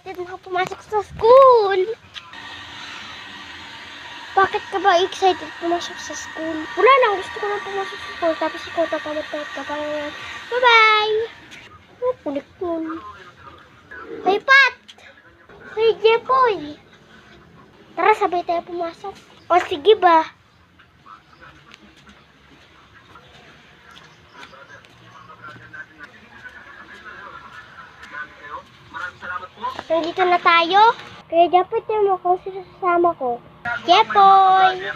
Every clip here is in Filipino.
excited na ako pumasok sa school. Bakit ka ba excited pumasok sa school? Wala lang, gusto ko lang pumasok sa school. Tapos ikaw tatamat-tamat ka pa ngayon. Bye-bye! Oh, kulit nun. Hey, Pat! Hey, Jepoy! Tara, sabay tayo pumasok. O, sige ba? Nandito na tayo. Kaya Jepoy, tayo mo kung sasama ko. Jepoy!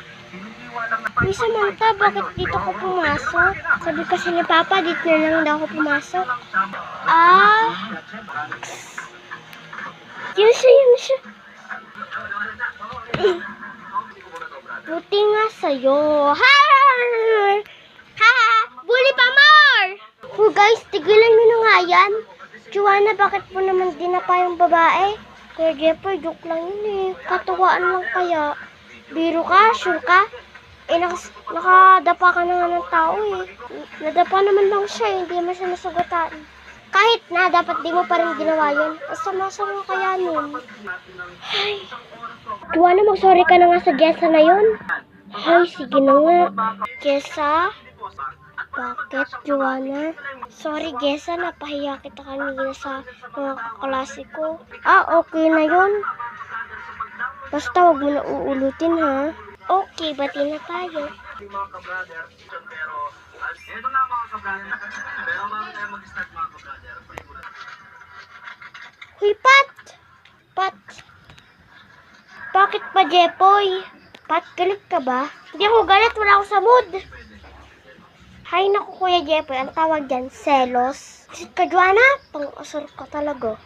Uy, Samantha, bakit dito ko pumasok? Sabi kasi ni Papa, dito na lang daw ako pumasok. Yun siya. Buti nga sa'yo. Ha! Bully pa more! Oh guys, tigilan nyo na nga yan. Joanna, bakit po naman dinapa yung babae? Kuya Jepoy, joke lang yun eh. Katuwaan lang kaya. Biro ka? Sure ka? Eh, nakadapa ka na nga ng tao eh. Nadapa naman lang siya eh. Hindi naman siya nasugatan. Kahit na, dapat di mo pa rin ginawa yun. Sama-sama kaya nun. Ay. Joanna, mag-sorry ka na nga sa Jessa na yun. Ay, sige na nga. Jessa? Bakit, Joanna? Sorry, Jessa, napahiya kita kanina sa mga kaklase ko. Okay na yun. Basta wag mo na uulutin, ha? Okay, bati na tayo. Hoy, Pat! Pat! Bakit pa, Jepoy? Pat, galit ka ba? Hindi ako galit, wala ako sa mood. Hay naku, Kuya Jepoy, ang tawag dyan, selos. Kasi ka, Joanna, pang-asar ka talaga.